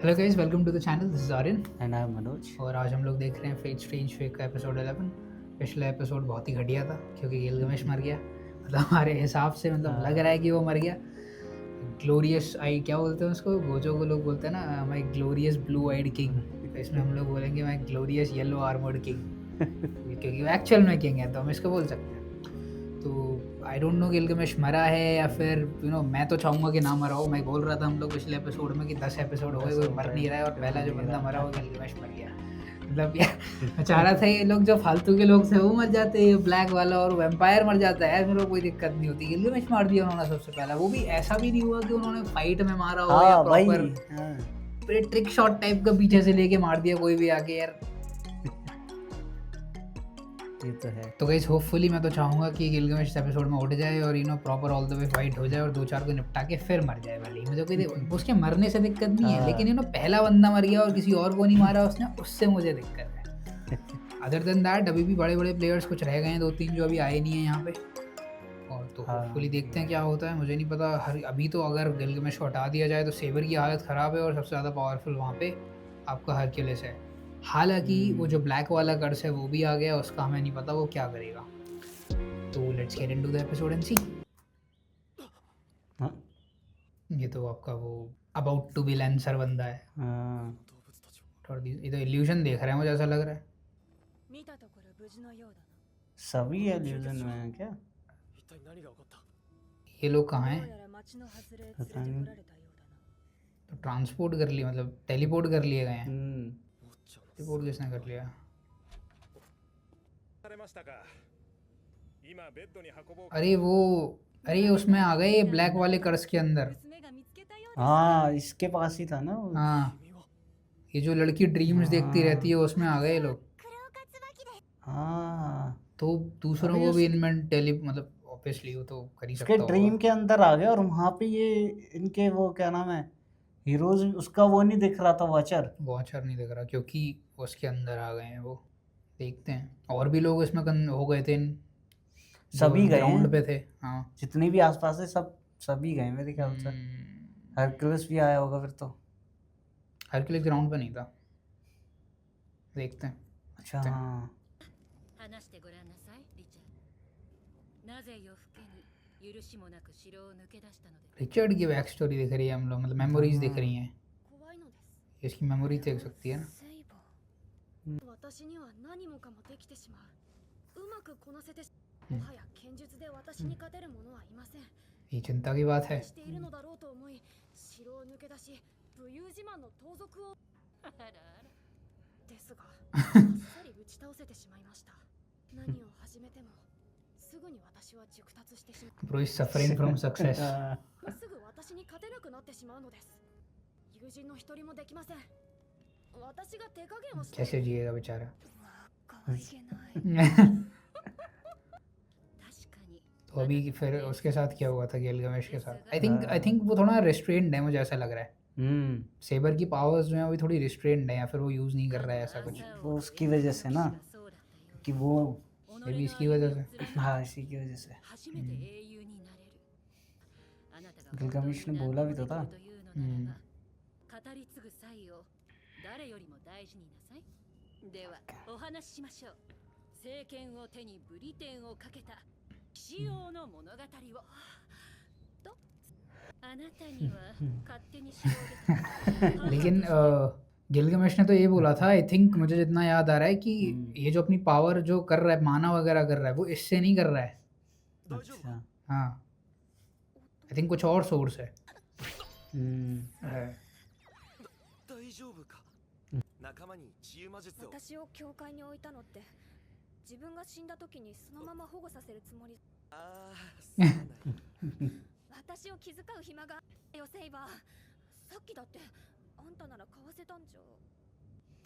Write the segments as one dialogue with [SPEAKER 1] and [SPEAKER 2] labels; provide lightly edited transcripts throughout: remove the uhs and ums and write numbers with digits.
[SPEAKER 1] Hello guys, welcome to the channel. This is Aryan
[SPEAKER 2] and I am Manoj.
[SPEAKER 1] और आज हम लोग देख रहे हैं फेट स्ट्रेंज फेक का एपिसोड 11। पिछला एपिसोड बहुत ही घटिया था क्योंकि गिलगमेश मर गया। मतलब हमारे हिसाब से लग रहा है कि वो मर गया। ग्लोरियस आई क्या बोलते हैं उसको, गोजो को लोग बोलते हैं ना, माई ग्लोरियस ब्लू आइड किंग। तो इसमें हम लोग बोलेंगे माई ग्लोरियस येलो आर्मर्ड किंग क्योंकि वो एक्चुअल में किंग है तो हम इसको बोल सकते हैं। तो आई डोंट नो गिलगमेश मरा है या फिर मैं तो चाहूँगा कि ना मरा हो। मैं बोल रहा था हम लोग पिछले एपिसोड में कि 10 एपिसोड हो गए कोई मर नहीं रहा है और पहला जो बंदा मरा वो गिलगमेश मर गया। यार मैं चाह रहा था ये लोग जो फालतू के लोग थे वो मर जाते हैं, ब्लैक वाला और वैम्पायर मर जाता है, मेरे को कोई दिक्कत नहीं होती। गिलगमेश मार दिया उन्होंने सबसे पहला, वो भी ऐसा भी नहीं हुआ कि उन्होंने फाइट में मारा हो या प्रॉपर ट्रिक शॉट टाइप का पीछे से लेके मार दिया कोई भी आके। यार
[SPEAKER 2] ये तो है।
[SPEAKER 1] तो गाइस होपफुली मैं तो चाहूँगा कि गिलगमेश एपिसोड में उठ जाए और proper all the way fight हो जाए और 2-4 को निपटा के फिर मर जाए। भले ही मुझे कोई उसके मरने से दिक्कत नहीं है, लेकिन पहला बंदा मर गया और किसी और को नहीं मारा उसने, उससे मुझे दिक्कत है। अदर देन दैट अभी भी बड़े बड़े प्लेयर्स कुछ रह गए हैं, 2-3 जो अभी आए नहीं है यहाँ पे। और तो होपफुली देखते हैं क्या होता है। मुझे नहीं पता अभी तो अगर गिलगमेश को हटा दिया जाए तो सेबर की हालत ख़राब है और सबसे ज़्यादा पावरफुल वहाँ पे आपका हरक्यूलिस है। हालांकि वो जो ब्लैक वाला कर्स है वो भी आ गया, उसका हमें नहीं पता वो क्या करेगा। तो let's get into the episode and see. ये तो आपका वो अबाउट टू बी लैंसर बंदा है। और ये तो इल्यूजन देख रहा है, मुझे ऐसा लग रहा है।
[SPEAKER 2] सभी इल्यूजन में है क्या?
[SPEAKER 1] ये लोग कहाँ हैं?
[SPEAKER 2] पता नहीं।
[SPEAKER 1] तो ट्रांसपोर्ट कर लिया, मतलब टेलीपोर्ट कर लिए गए हैं। टेलीपोर्ट किसने कर लिया? अरे उसमें आ गए ब्लैक वाले कर्स के अंदर।
[SPEAKER 2] हाँ, इसके पास ही था ना।
[SPEAKER 1] हाँ, ये जो लड़की ड्रीम्स देखती रहती है उसमें आ गए लोग।
[SPEAKER 2] हाँ,
[SPEAKER 1] तो दूसरों को भी इनमें ऑब्वियसली वो तो कर ही सकता
[SPEAKER 2] उसके ड्रीम के अंदर आ गए और वहाँ पे ये इनके वो क्या नाम है, हीरोज, उसका वो नहीं दिख रहा था,
[SPEAKER 1] वॉचर नहीं दिख रहा क्योंकि उसके अंदर आ गए हैं वो। देखते हैं और भी लोग इसमें हो गए थे,
[SPEAKER 2] सभी गए
[SPEAKER 1] ग्राउंड पे थे। हाँ,
[SPEAKER 2] जितने भी आसपास है सभी गए मेरे ख्याल से। हरक्यूलिस भी आया होगा फिर तो।
[SPEAKER 1] हरक्यूलिस ग्राउंड पे नहीं था, देखते हैं।
[SPEAKER 2] अच्छा हाँ।
[SPEAKER 1] रिचर्ड की बैक स्टोरी दिख रही है हम लोग, मेमोरीज दिख रही हैं। इसकी मेमोरी देख सकती है ना। ये चिंता की बात है। Bro is suffering from success. कैसे जिएगा बेचारा। तो अभी फिर उसके साथ क्या हुआ था गिलगमेश के साथ? आई थिंक वो थोड़ा रिस्ट्रेन्ड है, मुझे ऐसा लग रहा है। सेबर की पावर्स जो है अभी थोड़ी रिस्ट्रेन्ड है या फिर वो यूज़ नहीं कर रहा है ऐसा कुछ।
[SPEAKER 2] वो उसकी वजह से ना, कि वो
[SPEAKER 1] ये भी इसकी वजह से।
[SPEAKER 2] हाँ, इसी की वजह से। गिलगमेश ने बोला भी तो था।
[SPEAKER 1] लेकिन गिलगमेश ने तो ये बोला था, आई थिंक मुझे जितना याद आ रहा है कि ये जो अपनी पावर जो कर रहा है, माना वगैरह कर रहा है, वो इससे नहीं कर रहा है।
[SPEAKER 2] अच्छा
[SPEAKER 1] हाँ, आई थिंक कुछ और सोर्स है।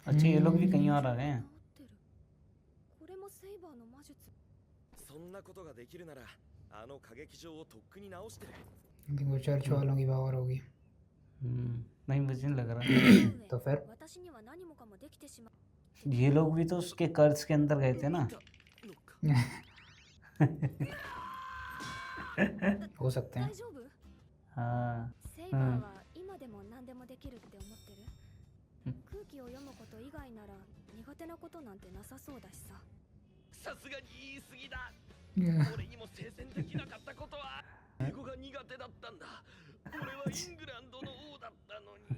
[SPEAKER 2] अच्छा, ये लोग भी कहीं और आ गए हैं।
[SPEAKER 1] वो चर्च वालों की पावर होगी।
[SPEAKER 2] नहीं, मुझे नहीं लग रहा।
[SPEAKER 1] तो फिर
[SPEAKER 2] ये लोग भी तो उसके कर्ज के अंदर गए थे ना।
[SPEAKER 1] हो सकते हैं।
[SPEAKER 2] हाँ।
[SPEAKER 3] 以外なら苦手なことなんてなさそうだしさ。
[SPEAKER 4] さすがに言い過ぎだ。
[SPEAKER 1] Yeah.
[SPEAKER 4] 俺にも聖戦できなかったことは英語が苦手だったんだ。俺はイングランドの王だったのに。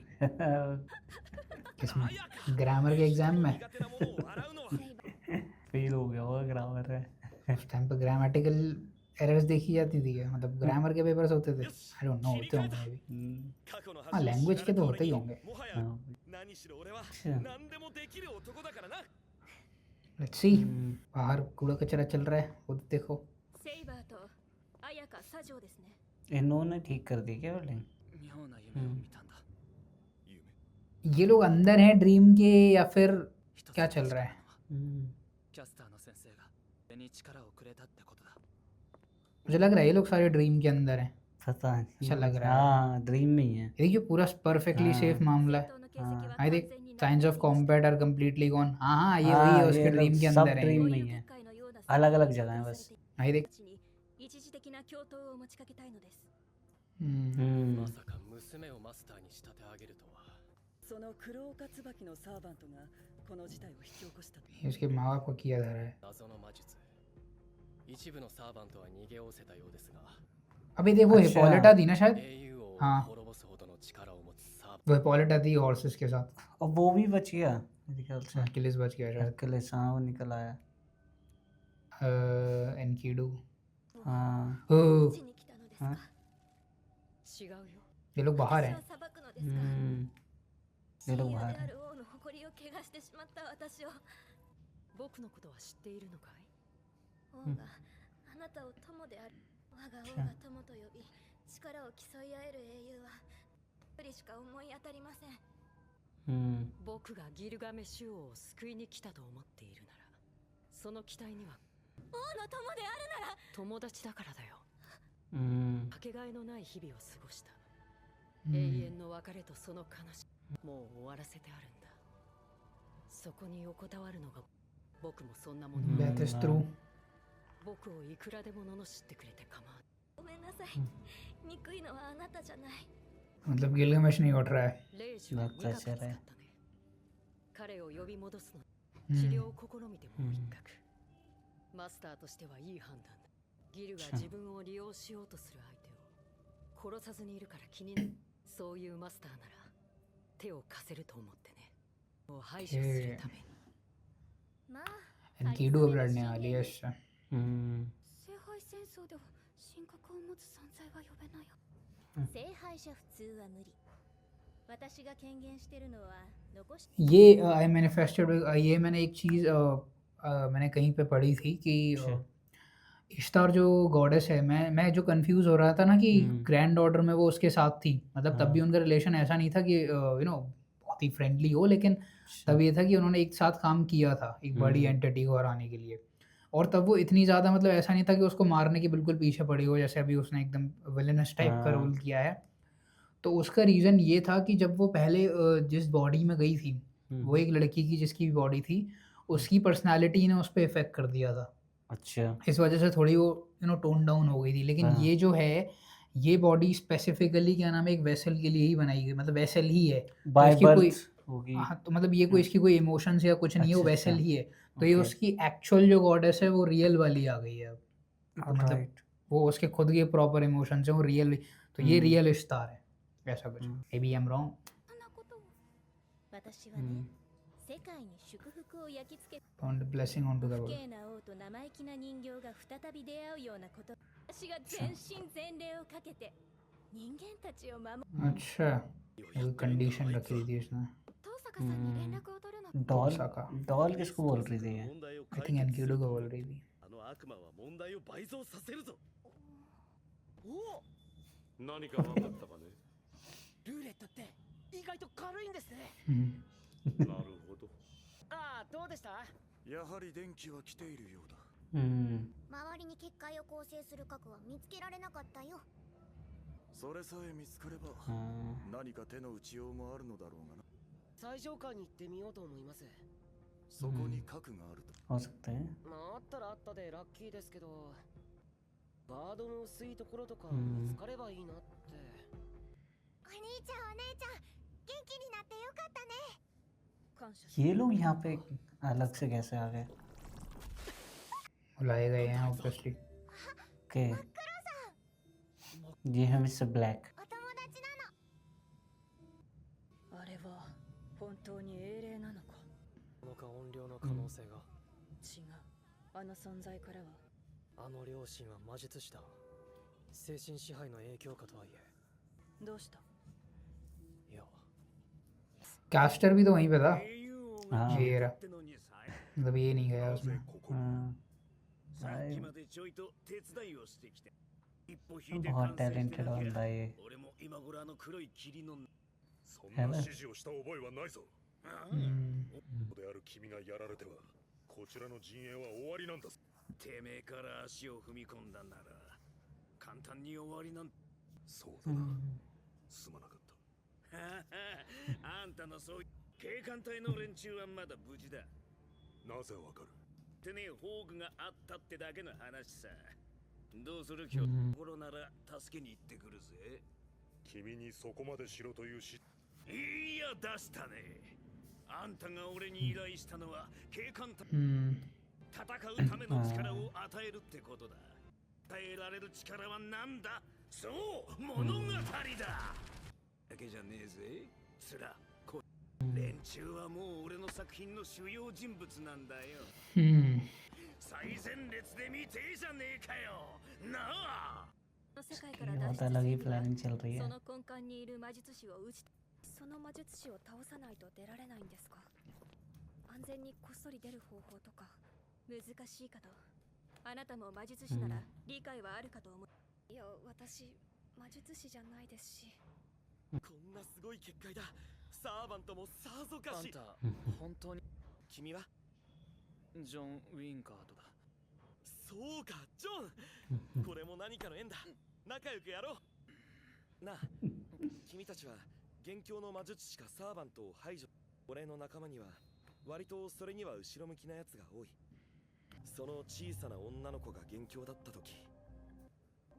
[SPEAKER 1] किसमें ग्रामर के एग्जाम में
[SPEAKER 4] 苦手なものを洗うのは
[SPEAKER 3] セイバー
[SPEAKER 2] फेल हो गया होगा ग्रामर में।
[SPEAKER 1] उस टाइम पे ग्रामेटिकल एरर्स देखी जाती थी क्या? मतलब ग्रामर के पेपर्स होते थे? आई डोंट नो, होते होंगे मे बी।
[SPEAKER 4] 過去の
[SPEAKER 1] हाँ
[SPEAKER 4] 恥を
[SPEAKER 1] लैंग्वेज
[SPEAKER 4] 知
[SPEAKER 1] के
[SPEAKER 4] ら
[SPEAKER 1] तो
[SPEAKER 4] れ
[SPEAKER 1] होते
[SPEAKER 4] た
[SPEAKER 1] ही
[SPEAKER 4] 俺
[SPEAKER 1] होंगे।
[SPEAKER 4] にもはや
[SPEAKER 2] हाँ।
[SPEAKER 4] 何しろ俺は
[SPEAKER 2] अच्छा।
[SPEAKER 4] 何でもできる男だからな。
[SPEAKER 1] लेट्स सी। बाहर कूड़ा कचरा चल रहा है, वो तो देखो।
[SPEAKER 3] セイバーと綾香左条ですね。
[SPEAKER 2] इन्होंने ठीक कर दी क्या बिल्डिंग?
[SPEAKER 4] 妙な夢を見たんだ。夢。
[SPEAKER 1] ये लोग अंदर हैं ड्रीम के या फिर क्या चल रहा है?
[SPEAKER 4] キャスターの先生が俺に力をくれたってことだ。
[SPEAKER 1] मुझे लग रहा है ये लोग सारे ड्रीम के अंदर हैं।
[SPEAKER 2] पता नहीं।
[SPEAKER 1] अच्छा लग रहा है।
[SPEAKER 2] हाँ ड्रीम में ही है।
[SPEAKER 1] ये देखिए पूरा परफेक्टली
[SPEAKER 2] हाँ।
[SPEAKER 1] सेफ मामला है।
[SPEAKER 3] 戦闘の形跡は
[SPEAKER 1] आई
[SPEAKER 3] 完
[SPEAKER 1] देख
[SPEAKER 3] 全に
[SPEAKER 1] science of combat are completely gone. हाँ हाँ, ये
[SPEAKER 2] हाँ,
[SPEAKER 1] वही है,
[SPEAKER 2] ये
[SPEAKER 1] उसके
[SPEAKER 2] लोग
[SPEAKER 1] ड्रीम के
[SPEAKER 2] सब
[SPEAKER 1] अंदर है।
[SPEAKER 2] ड्रीम
[SPEAKER 3] こう
[SPEAKER 2] में
[SPEAKER 3] い
[SPEAKER 2] ही
[SPEAKER 3] う
[SPEAKER 2] है।
[SPEAKER 3] 結界のような
[SPEAKER 2] अलग अलग जगह है बस।
[SPEAKER 1] आई देख
[SPEAKER 3] たちに一時的な共闘を持ちかけたいのです。
[SPEAKER 4] まさか娘をマスターに仕立て上げるとは。
[SPEAKER 5] その黒岡椿のサーバントがこの事態を引き起こしたと。
[SPEAKER 1] ये उसके माँ बाप को किया जा रहा है।
[SPEAKER 4] 謎の魔術。一部のサーバントは逃げおせたようですが、
[SPEAKER 1] अभी देखो
[SPEAKER 2] अच्छा।
[SPEAKER 1] हिपोलिटा थी ना शायद।
[SPEAKER 4] 英雄王を
[SPEAKER 1] हाँ।
[SPEAKER 4] 滅ぼすほどの力を持つサーバン
[SPEAKER 1] वो हिपोलिटा थी हॉर्सेस के साथ।
[SPEAKER 2] और वो भी बच गया मेरे ख्याल से।
[SPEAKER 1] किलिस बच गया शायद।
[SPEAKER 2] हरकुलिस हाँ वो निकल आया।
[SPEAKER 1] एनकीडू।
[SPEAKER 2] हाँ
[SPEAKER 1] お
[SPEAKER 3] 地に来たのですか。
[SPEAKER 5] 違うよ。
[SPEAKER 1] ये लोग बाहर
[SPEAKER 3] 私
[SPEAKER 1] हैं।
[SPEAKER 3] を裁くのですか。
[SPEAKER 2] ये
[SPEAKER 3] 親
[SPEAKER 2] लोग
[SPEAKER 3] 友で
[SPEAKER 2] बाहर
[SPEAKER 3] あ
[SPEAKER 2] हैं।
[SPEAKER 3] る王の誇りを汚してしまった私を。
[SPEAKER 5] 僕のことは知っているのかい？
[SPEAKER 3] 王があなたを友である。我が王が友と呼び、力を競い合える英雄は一人しか思い当たりません。
[SPEAKER 5] 僕がギルガメシュ王を救いに来たと思っているなら、その期待には
[SPEAKER 3] 王の友であるなら。
[SPEAKER 5] 友達だからだよ。かけがえのない日々を過ごした。永遠の別れとその悲しみ、もう終わらせてあるんだ。そこに横たわるのが僕もそんなもの。
[SPEAKER 1] Death is true。
[SPEAKER 5] 僕をいくらでも罵ってくれて構わない。
[SPEAKER 3] ごめんなさい。憎いのはあなたじゃない。
[SPEAKER 1] मतलब गिलगमेश नहीं उठ रहा है।
[SPEAKER 5] レイジは苦かったね。彼を呼び戻すの治療を試みても一角。マスターとしてはいい判断だ。ギルが自分を利用しようとする相手を殺さずにいるから気になる。そういうマスターなら手を貸せると思ってね。を排除するために。
[SPEAKER 3] まあ、
[SPEAKER 1] एनकीडू अब लड़ने वाली है इससे।
[SPEAKER 3] 聖杯戦争では神格を持つ存在は呼べないよ。聖杯者普通は無理。私が権限してるのは残し。
[SPEAKER 1] ये आई मैनिफेस्टेड ये मैंने एक चीज़ मैंने कहीं पे पढ़ी थी कि इश्तार जो गॉडेस है, मैं जो कंफ्यूज हो रहा था ना कि ग्रैंड ऑर्डर में वो उसके साथ थी, मतलब तब भी उनका रिलेशन ऐसा नहीं था कि यू नो बहुत ही फ्रेंडली हो, लेकिन तब ये था कि उन्होंने एक साथ काम किया था एक बड़ी एंटिटी को हराने के लिए। और तब वो इतनी ज़्यादा मतलब ऐसा नहीं था कि उसको मारने के बिल्कुल पीछे पड़ी हो, जैसे अभी उसने एकदम विलेनस टाइप का रोल किया है। तो उसका रीज़न ये था कि जब वो पहले जिस बॉडी में गई थी, वो एक लड़की की जिसकी भी बॉडी थी, उसकी पर्सनालिटी ने उस पर इफेक्ट कर दिया था।
[SPEAKER 2] अच्छा।
[SPEAKER 1] इस वजह से थोड़ी वो टोन डाउन हो गई थी। लेकिन ये जो है, ये बॉडी स्पेसिफिकली क्या नाम है, एक वेसल के लिए ही बनाई गई, मतलब वेसल ही है।
[SPEAKER 2] बाय
[SPEAKER 1] इसकी कोई
[SPEAKER 2] बर्थ होगी।
[SPEAKER 1] हाँ, तो मतलब ये कोई इसकी कोई इमोशंस या कुछ नहीं है, वो
[SPEAKER 2] अच्छा,
[SPEAKER 1] वेसल
[SPEAKER 2] अच्छा।
[SPEAKER 1] ही है। तो ये उसकी एक्चुअल जो गॉडेस है वो रियल वाली आ गई है अब। तो मतलब
[SPEAKER 2] राइट।
[SPEAKER 1] वो उसके खुद के प्रॉपर इमोशंस हैं, वो रियल। तो ये रियल इश्तार है, ऐसा कुछ। Maybe I am wrong.
[SPEAKER 3] そんなことを。私はね、世界に祝福を焼き付け。
[SPEAKER 1] Found a blessing onto the
[SPEAKER 3] 不
[SPEAKER 1] world。
[SPEAKER 3] 敬な王と生意気な人形が再び出会うようなこと。私が全身全霊をかけて人間たちを守る。
[SPEAKER 1] अच्छा, ये कंडीशन रखी थी इसने।
[SPEAKER 3] 遠坂さんに連絡を取るの。
[SPEAKER 2] डॉल
[SPEAKER 1] साका।
[SPEAKER 2] डॉल किसको बोल रही थी ये?
[SPEAKER 4] 問題を
[SPEAKER 1] आई
[SPEAKER 4] 解
[SPEAKER 1] थिंक
[SPEAKER 4] 決
[SPEAKER 1] एनकीडू को बोल रही थी।
[SPEAKER 4] あの悪魔は問題を倍増させるぞ。おお、
[SPEAKER 6] 何か分かったかね。
[SPEAKER 5] ルーレットって意外と軽いんですね。
[SPEAKER 6] なるほど。
[SPEAKER 5] ああ、どうでした？
[SPEAKER 6] やはり電気は来ているようだ。
[SPEAKER 3] 周りに結界を構成する核は見つけられなかったよ。
[SPEAKER 6] それさえ見つかれば何か手の打ちようもあるのだろうがな。
[SPEAKER 5] 最上階に行ってみようと思います。
[SPEAKER 6] そこに核があると。
[SPEAKER 2] हो सकता है।
[SPEAKER 5] まああったらあったでラッキーですけど、ガードの薄いところとか見つかればいいなって。
[SPEAKER 3] お兄ちゃんお姉ちゃん、元気になってよかったね。感謝
[SPEAKER 2] ये लोग यहाँ पे अलग से कैसे आ गए?
[SPEAKER 1] बुलाए गए हैं ऑब्वियसली।
[SPEAKER 2] के ये है मिस्टर ब्लैक।
[SPEAKER 3] お友達なのあれは本当に英霊なのか
[SPEAKER 7] このか怨霊の可能性が、
[SPEAKER 3] 違うあの存在からは
[SPEAKER 7] あの両親は魔術師だ。精神支配の影響かとはいえ、
[SPEAKER 3] どうした
[SPEAKER 7] いや
[SPEAKER 1] कास्टर भी तो वहीं पे था।
[SPEAKER 2] हाँ।
[SPEAKER 1] ये रहा, मतलब ये नहीं गया उसमें।
[SPEAKER 6] さっきまでちょいと手伝いをしてきて一歩引いて
[SPEAKER 2] बहुत
[SPEAKER 6] 完成して
[SPEAKER 2] टैलेंटेड
[SPEAKER 6] なきゃ
[SPEAKER 2] बंदा ये।
[SPEAKER 6] 俺も今頃あの黒い霧のそん
[SPEAKER 2] है ना?
[SPEAKER 6] な指示をした覚えはないぞ。
[SPEAKER 1] हम्म,
[SPEAKER 6] である君がやられてはこちらの陣営は終わりなんだ。てめえから足を踏み込んだなら簡単に終わりなんそうだな。すまなかった。あんたのそういう警官隊の連中はまだ無事だ。なぜわかる？ってね、宝具があったってだけの話さ。どうする今日頃なら助けに行ってくるぜ。君にそこまでしろというし。いや出したね。あんたが俺に依頼したのは警官隊。
[SPEAKER 1] हम्म,
[SPEAKER 6] 戦うための力を与えるってことだ。与えられる力は何だ？そう物語だ。だけじゃねえぜ。つらこ連中はもう俺の作品の主要人物なんだよ。
[SPEAKER 1] हम्म,
[SPEAKER 6] 最前列で見てえじゃねえかよ。なあ。
[SPEAKER 3] の世界から
[SPEAKER 2] ये
[SPEAKER 3] 脱
[SPEAKER 2] बहुत
[SPEAKER 3] 出
[SPEAKER 2] अलग ही
[SPEAKER 3] するには
[SPEAKER 2] प्लानिंग चल रही
[SPEAKER 3] そ
[SPEAKER 2] है।
[SPEAKER 3] の根幹にいる魔術師を撃ちその魔術師を倒さないと出られないんですか安全にこっそり出る方法とか難しいかとあなたも魔術師なら理解はあるかと思う、いや私魔術師じゃないですし
[SPEAKER 4] こんなすごい結界だ。サーバントもさぞかし。
[SPEAKER 7] あんた本当に
[SPEAKER 4] 君は
[SPEAKER 7] ジョン・ウィンカートだ。
[SPEAKER 4] そうか、ジョン。これも何かの縁だ。仲良くやろう。なあ、君たちは元凶の魔術師かサーバントを排除。俺の仲間には割とそれには後ろ向きなやつが多い。その小さな女の子が元凶だった時、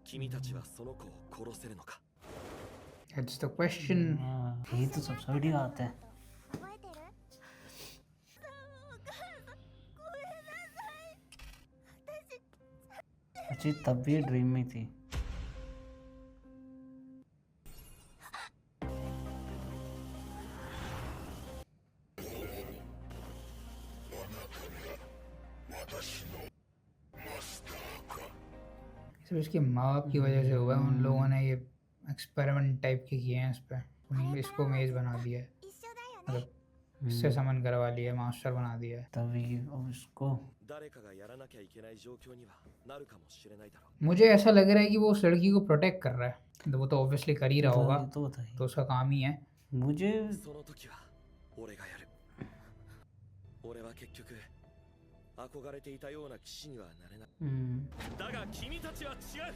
[SPEAKER 4] 君たちはその子を殺せるのか。
[SPEAKER 1] that's the question.
[SPEAKER 2] हाँ, यही तो सबसे बड़ी बात है।
[SPEAKER 3] 覚えてるごめんなさい私
[SPEAKER 2] अच्छी तब भी ड्रीम में थी।
[SPEAKER 1] सिर्फ इसके माँ बाप की वजह से हुआ है। उन लोगों ने ये एक्सपेरिमेंट टाइप के किए हैं इस पे। इसको मेज बना दिया है,
[SPEAKER 3] 一緒だよね
[SPEAKER 1] मतलब इससे समन करवा लिया, मास्टर बना दिया है।
[SPEAKER 2] तभी उसको
[SPEAKER 4] 誰かがやらなきゃいけない状況にはなるかもしれないだろ
[SPEAKER 1] मुझे ऐसा लग रहा है कि वो उस लड़की को प्रोटेक्ट कर रहा है। तो वो तो ऑब्वियसली कर ही रहा होगा,
[SPEAKER 2] तो था ही।
[SPEAKER 1] तो उसका काम ही है।
[SPEAKER 2] मुझे
[SPEAKER 4] う。その時は俺がやる。俺は結局憧れていたような騎士にはなれない。 だが君たちは違う。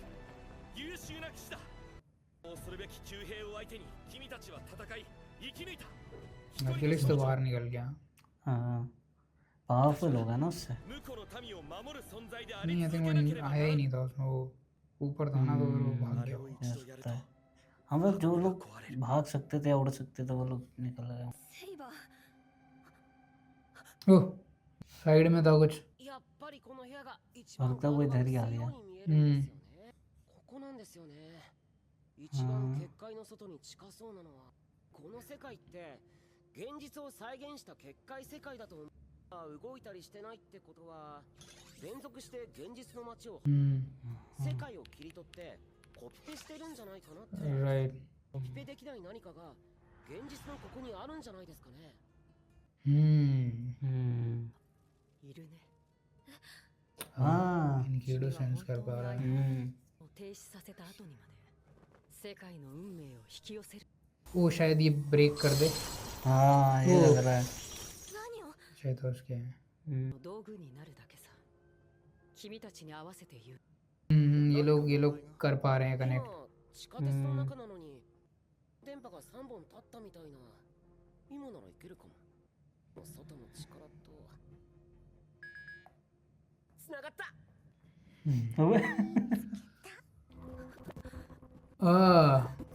[SPEAKER 4] 優秀な騎士だ。そうするべき騎兵を相手に君たちは戦い生き抜いた。
[SPEAKER 1] अखिलेश तो बाहर निकल गया।
[SPEAKER 2] हाँ पावरफुल होगा ना उससे।
[SPEAKER 4] 向こうの民を守る存在であり
[SPEAKER 1] नहीं, आई
[SPEAKER 4] 続
[SPEAKER 1] थिंक
[SPEAKER 4] け
[SPEAKER 1] वो
[SPEAKER 4] なければな
[SPEAKER 1] आया
[SPEAKER 4] ら
[SPEAKER 1] ही
[SPEAKER 4] ん。
[SPEAKER 1] नहीं था उसमें। वो ऊपर था ना, तो फिर वो भाग
[SPEAKER 4] あれ
[SPEAKER 1] गया।
[SPEAKER 4] を
[SPEAKER 2] हो
[SPEAKER 4] 一度やる
[SPEAKER 2] सकता
[SPEAKER 4] と
[SPEAKER 2] है। हम लोग जो लोग भाग सकते थे उड़ सकते थे वो लोग निकल गए।
[SPEAKER 3] セイバー
[SPEAKER 1] ओह, साइड में था कुछ।
[SPEAKER 5] やっぱりこの部屋が一
[SPEAKER 2] 番
[SPEAKER 5] 番
[SPEAKER 2] लगता है वो इधर ही आ
[SPEAKER 5] よ
[SPEAKER 2] गया।
[SPEAKER 5] うに見えるんですよね。ここなんですよね。一番結界の外に近そうなのは、この世界って現実を再現した結界世界だと思う。動いたりしてないってことは、連続して現実の街を、 世界を切り取ってコピペしてるんじゃないかなって。
[SPEAKER 1] राइट।
[SPEAKER 5] コピペできない何かが現実のここにあるんじゃないですかね。いるね。
[SPEAKER 2] हाँ
[SPEAKER 1] インキュードセンスकर पा रहा है।
[SPEAKER 5] 停止させた後にまで世界の運命を引き寄せる。
[SPEAKER 1] वो शायद ये ब्रेक कर दे।
[SPEAKER 2] हाँ ये लग रहा है।
[SPEAKER 3] 何を
[SPEAKER 1] शायद तो उसके हैं।
[SPEAKER 5] 道具になるだけさ。君たちに合わせて言う。
[SPEAKER 1] ये लोग कर पा रहे हैं
[SPEAKER 5] 今
[SPEAKER 1] कनेक्ट।
[SPEAKER 5] 地下鉄の中なのに電波が3本立ったみたいな。今ならいけるかも。外の力とつながった。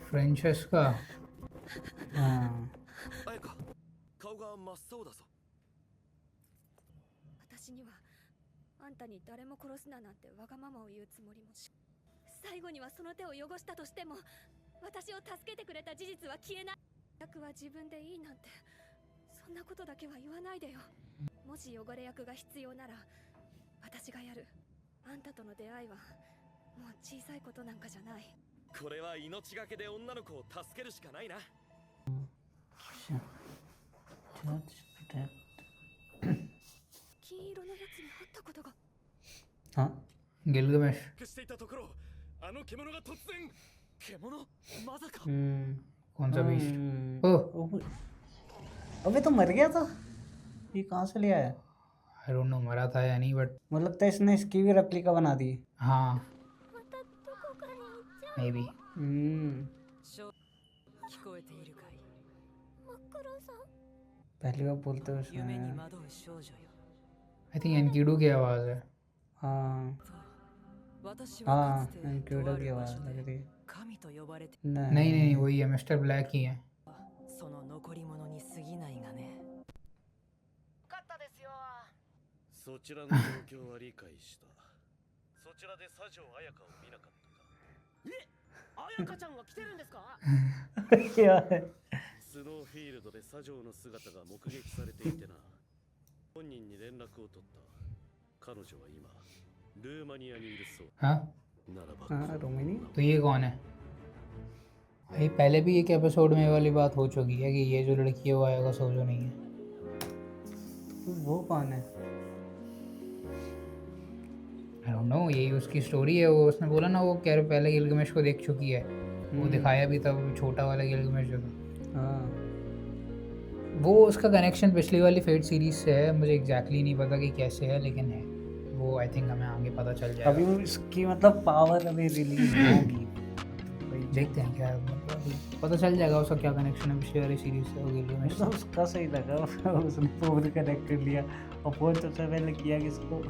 [SPEAKER 1] फ्रेंचेस्का।
[SPEAKER 2] हाँ
[SPEAKER 4] 綾香、顔顔が真っ青だぞ。
[SPEAKER 3] 私にはあんたに誰も殺すななんてわがままを言うつもりもし、最後にはその手を汚したとしても私を助けてくれた事実は消えない。役は自分でいいなんて、そんなことだけは言わないでよ。もし汚れ役が必要なら私がやる。あんたとの出会いはもう小さいことなんかじゃない。
[SPEAKER 4] これは命がけで女の子を助けるしかないな。
[SPEAKER 3] 金色のやつに会ったことが。
[SPEAKER 2] हाँ
[SPEAKER 1] गिलगमेश
[SPEAKER 6] していたところ、あの獣が突然。
[SPEAKER 4] 獣まさか。
[SPEAKER 1] कौन सा बीस्ट? ओह
[SPEAKER 2] अबे तो मर गया था, ये कहाँ से ले आया?
[SPEAKER 1] आई डोंट नो मरा था या नहीं, बट
[SPEAKER 2] मुझे लगता है इसने इसकी भी रेप्लिका बना दी।
[SPEAKER 1] हाँ
[SPEAKER 3] またどこかに行っちゃう。
[SPEAKER 1] मे बी
[SPEAKER 5] 聞こえているかい？
[SPEAKER 3] マックロンさん。
[SPEAKER 2] पहली बार बोलते हुए
[SPEAKER 5] 夢に
[SPEAKER 2] सुना है।
[SPEAKER 5] 惑う少女よ。
[SPEAKER 1] आई थिंक एनकीडू की आवाज़ है.
[SPEAKER 2] हाँ
[SPEAKER 5] 私は
[SPEAKER 2] हाँ
[SPEAKER 5] かつて
[SPEAKER 2] एनक्यूडो
[SPEAKER 5] とあ
[SPEAKER 2] की
[SPEAKER 5] る場
[SPEAKER 2] आवाज
[SPEAKER 5] 所
[SPEAKER 2] लग
[SPEAKER 5] で
[SPEAKER 2] रही है।
[SPEAKER 5] 神と呼ばれて
[SPEAKER 1] नहीं नहीं नहीं वही है, मिस्टर ब्लैक ही है.
[SPEAKER 5] その残り物に過ぎないがね。
[SPEAKER 6] そちらの状況は理解した。そちらで左条彩香を見なかったか。
[SPEAKER 7] 彩香ちゃんが来てるんですか？
[SPEAKER 2] क्या है?
[SPEAKER 6] スノーフィールドで左条の姿が目撃されていてな。本人に連絡を取った。彼女は今ルーマニアにいるそう。
[SPEAKER 1] हाँ
[SPEAKER 6] ならば
[SPEAKER 2] हाँ रोमिनी
[SPEAKER 1] तो ये कौन है भाई? पहले भी एक एपिसोड में ये वाली बात हो चुकी है कि ये जो लड़की है वो आएगा सोजो नहीं है.
[SPEAKER 2] वो कौन है?
[SPEAKER 1] आई डोंट नो, यही उसकी स्टोरी है. वो उसने बोला ना, वो कह रहे पहले गिलगमेश को देख चुकी है. वो दिखाया भी था, वो छोटा वाला गिलगमेश जो था.
[SPEAKER 2] हाँ
[SPEAKER 1] वो उसका कनेक्शन पिछली वाली फेट सीरीज से है. मुझे एग्जैक्टली नहीं पता कि कैसे है, लेकिन है वो. आई थिंक हमें आगे पता चल जाएगा.
[SPEAKER 2] अभी वो इसकी मतलब पावर अभी रिलीज होगी,
[SPEAKER 1] देखते हैं क्या है, मतलब अभी पता चल जाएगा उसका क्या कनेक्शन है पिछली वाली सीरीज से. वो गिलगमेश
[SPEAKER 2] मतलब उसका सही लगा उसने पूरी कनेक्ट कर लिया और फोन सबसे पहले किया किसको?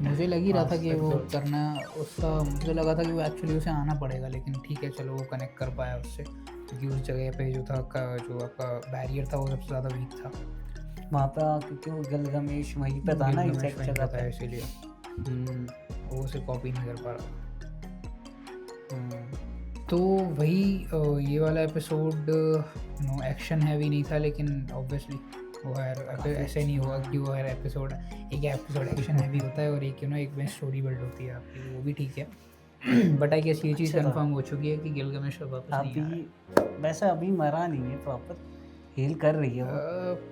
[SPEAKER 1] मुझे लग ही रहा था कि वो
[SPEAKER 2] Aspect
[SPEAKER 1] करना उसका. मुझे लगा था कि वो एक्चुअली उसे आना पड़ेगा, लेकिन ठीक है चलो वो कनेक्ट कर पाया उससे, क्योंकि उस जगह पे जो था जो आपका बैरियर था वो सबसे ज़्यादा वीक था.
[SPEAKER 2] वहाँ पे क्योंकि वो गिलगमेश वहीं पे था ना,
[SPEAKER 1] गिलगमेश
[SPEAKER 2] एग्जैक्ट
[SPEAKER 1] वहीं
[SPEAKER 2] जगह
[SPEAKER 1] पे था,
[SPEAKER 2] पे।
[SPEAKER 1] इसीलिए वो उसे कॉपी नहीं कर पा रहा. तो वही ये वाला एपिसोड नो एक्शन हैवी नहीं था, लेकिन ऑब्वियसली वो हर ऐसे नहीं हुआ कि वो हर एपिसोड एक एक्शन हैवी होता है और एक एक में स्टोरी बिल्ड होती है आपकी. वो भी ठीक है, बट आई गेस ये चीज़
[SPEAKER 2] अच्छा था.
[SPEAKER 1] कंफर्म हो चुकी है कि गिलगमेश वापस नहीं आ रहा है.
[SPEAKER 2] अभी वैसे अभी मरा नहीं है, प्रॉपर हील कर रही है वो।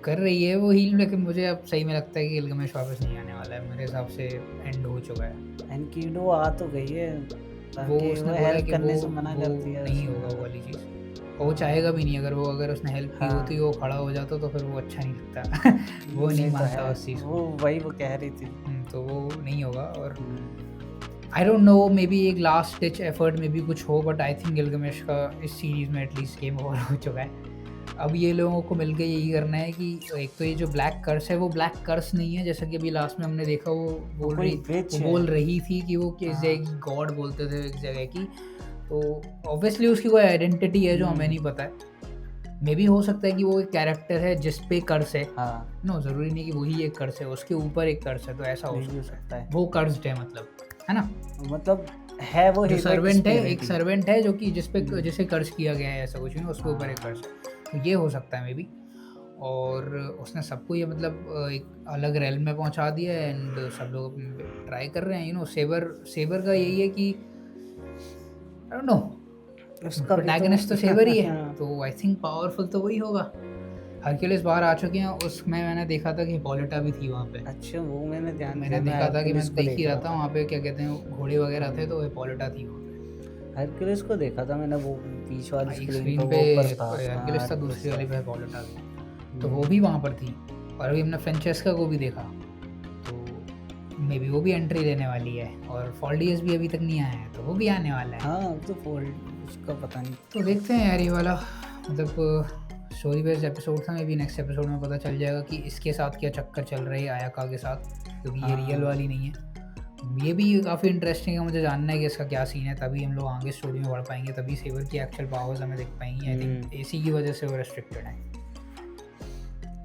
[SPEAKER 1] कर रही है वो हील, लेकिन मुझे अब सही में लगता है कि गिलगमेश वापस नहीं आने वाला है. मेरे हिसाब से एंड हो चुका है.
[SPEAKER 2] एनकीडो आ तो गई है,
[SPEAKER 1] वो
[SPEAKER 2] ताकि
[SPEAKER 1] उसने
[SPEAKER 2] वो
[SPEAKER 1] बोला
[SPEAKER 2] हेल्प
[SPEAKER 1] कि
[SPEAKER 2] करने से
[SPEAKER 1] वो
[SPEAKER 2] मना कर दिया
[SPEAKER 1] नहीं
[SPEAKER 2] उसने।
[SPEAKER 1] होगा वो वाली चीज़, और वो चाहेगा भी नहीं. अगर उसने हेल्प की
[SPEAKER 2] हाँ।
[SPEAKER 1] होती, वो खड़ा हो जाता तो फिर वो अच्छा नहीं लगता. वो नहीं
[SPEAKER 2] ये तो
[SPEAKER 1] मानता
[SPEAKER 2] है,
[SPEAKER 1] उस चीज़ को.
[SPEAKER 2] वो वही वो कह रही थी।
[SPEAKER 1] तो वो नहीं होगा. और आई डोंट नो, मे बी एक लास्ट डिच एफर्ट में भी कुछ हो, बट आई थिंक गिलगमेश का इस सीरीज़ में एटलीस्ट गेम ओवर हो चुका है. अब ये लोगों को मिलकर यही करना है कि एक तो ये जो ब्लैक कर्स है वो ब्लैक कर्स नहीं है, जैसा कि अभी लास्ट में हमने देखा वो
[SPEAKER 2] कोई witch है।
[SPEAKER 1] बोल रही थी कि वो किस
[SPEAKER 2] हाँ।
[SPEAKER 1] जगह की गॉड बोलते थे एक जगह की. तो ऑब्वियसली उसकी कोई आइडेंटिटी है जो हमें नहीं पता है. मे बी हो सकता है कि वो एक कैरेक्टर है जिस पे कर्स है.
[SPEAKER 2] हाँ
[SPEAKER 1] नो, ज़रूरी नहीं कि वही एक कर्स है, उसके ऊपर एक कर्स है. तो ऐसा हो
[SPEAKER 2] ये भी हो
[SPEAKER 1] सकता
[SPEAKER 2] सकता
[SPEAKER 1] है
[SPEAKER 2] है,
[SPEAKER 1] वो कर्स्ड है, मतलब है ना.
[SPEAKER 2] मतलब है वो
[SPEAKER 1] जो
[SPEAKER 2] hero
[SPEAKER 1] सर्वेंट है,
[SPEAKER 2] spirit
[SPEAKER 1] एक
[SPEAKER 2] ही।
[SPEAKER 1] सर्वेंट है जो कि जिसे कर्ज किया गया है, ऐसा कुछ नहीं, उसके ऊपर एक
[SPEAKER 2] हाँ।
[SPEAKER 1] कर्ज है. तो ये हो सकता है मे बी. और उसने सबको ये मतलब एक अलग रेल में पहुंचा दिया है एंड सब लोग ट्राई कर रहे हैं. सेबर का यही है कि आई डोंट नो,
[SPEAKER 2] उसका भी
[SPEAKER 1] प्रोटैगनिस्ट तो सेबर ही है.
[SPEAKER 2] हाँ।
[SPEAKER 1] तो आई थिंक पावरफुल तो वही होगा. हरक्यूलिस बाहर आ चुके हैं. उसमें मैंने देखा था कि हिपोलिटा भी थी वहाँ पे.
[SPEAKER 2] अच्छा वो मैंने ध्यान
[SPEAKER 1] मैंने
[SPEAKER 2] दिया,
[SPEAKER 1] देखा था कि मैं
[SPEAKER 2] हरक्यूलिस को
[SPEAKER 1] देख ही
[SPEAKER 2] देखा
[SPEAKER 1] रहा था वहाँ पे क्या कहते हैं घोड़े वगैरह थे, तो हिपोलिटा थी वहाँ पे.
[SPEAKER 2] हरक्यूलिस को देखा था मैंने, वो बीच वाली
[SPEAKER 1] एक
[SPEAKER 2] स्क्रीन
[SPEAKER 1] स्क्रीन
[SPEAKER 2] पे
[SPEAKER 1] पे
[SPEAKER 2] वो ऊपर था।
[SPEAKER 1] हरक्यूलिस था,
[SPEAKER 2] हाँ,
[SPEAKER 1] दूसरी वाली
[SPEAKER 2] हरक्यूलिस
[SPEAKER 1] पे हिपोलिटा थी.
[SPEAKER 2] था।
[SPEAKER 1] तो वो भी वहाँ पर थी. और अभी हमने फ्रेंचेस्का को भी देखा, तो मे बी वो भी एंट्री लेने वाली है. और फॉल्डियस भी अभी तक नहीं आया है, तो वो भी आने वाला है.
[SPEAKER 2] हाँ अब तो फोल्ड उसका पता नहीं।
[SPEAKER 1] तो देखते हैं यार, ये वाला मतलब स्टोरी बेस्ड एपिसोड था. मे बी नेक्स्ट एपिसोड में पता चल जाएगा कि इसके साथ क्या चक्कर चल रही है आयाका के साथ, क्योंकि ये
[SPEAKER 2] हाँ।
[SPEAKER 1] रियल वाली नहीं है. ये भी काफ़ी इंटरेस्टिंग है, मुझे जानना है कि इसका क्या सीन है. तभी हम लोग आगे स्टोरी में बढ़ पाएंगे, तभी सेवर की एक्चुअल पावर्स हमें दिख पाएंगी. आई थिंक एसी की वजह से वो रेस्ट्रिक्टेड है.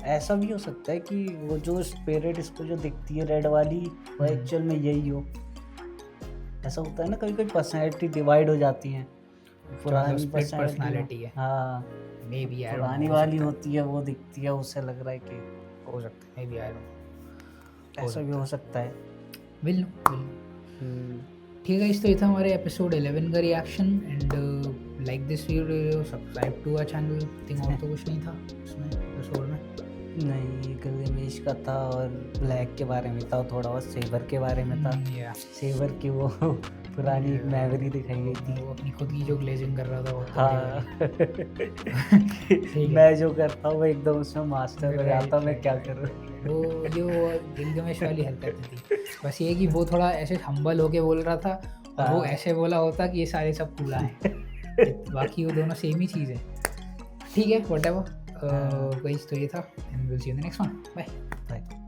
[SPEAKER 2] ऐसा भी हो सकता है कि वो जो स्पिरिट इसको जो दिखती है रेड वाली वो एक्चुअल में यही हो। ऐसा होता है ना, कभी कभी पर्सनैलिटी डिवाइड हो जाती हैं, पुरानी
[SPEAKER 1] split personality है।
[SPEAKER 2] हाँ,
[SPEAKER 1] मे बी
[SPEAKER 2] पुरानी वाली होती है वो दिखती है, उससे लग रहा है कि
[SPEAKER 1] हो सकता है, maybe I don't know,
[SPEAKER 2] ऐसा भी हो सकता है।
[SPEAKER 1] विल ठीक है। इस तो ये था हमारे एपिसोड 11 का reaction. And like this video, subscribe to our channel. Think और तो कुछ नहीं था इसमें एपिसोड में।
[SPEAKER 2] नहीं, गिलगामेश का था और ब्लैक के बारे में था, थोड़ा बहुत सेवर के बारे में था।
[SPEAKER 1] या
[SPEAKER 2] सेवर की वो पुरानी मेमोरी दिखाई गई थी।
[SPEAKER 1] वो अपनी खुद की जो ग्लेजिंग कर रहा था वो
[SPEAKER 2] हाँ
[SPEAKER 1] है।
[SPEAKER 2] मैं जो करता हूँ वो एकदम उसमें मास्टर हो जाता हूँ, मैं क्या करूँ।
[SPEAKER 1] वो जो गिलगामेश वाली हरकत थी। बस ये कि वो थोड़ा ऐसे हम्बल होके बोल रहा था और वो
[SPEAKER 2] हाँ।
[SPEAKER 1] ऐसे बोला होता कि ये सारे सब कूड़ा है। बाकी वो दोनों सेम ही चीज़ है। ठीक है, व्हाटएवर। गाइस तो ये था, and will see you in the next one. Bye.
[SPEAKER 2] Bye.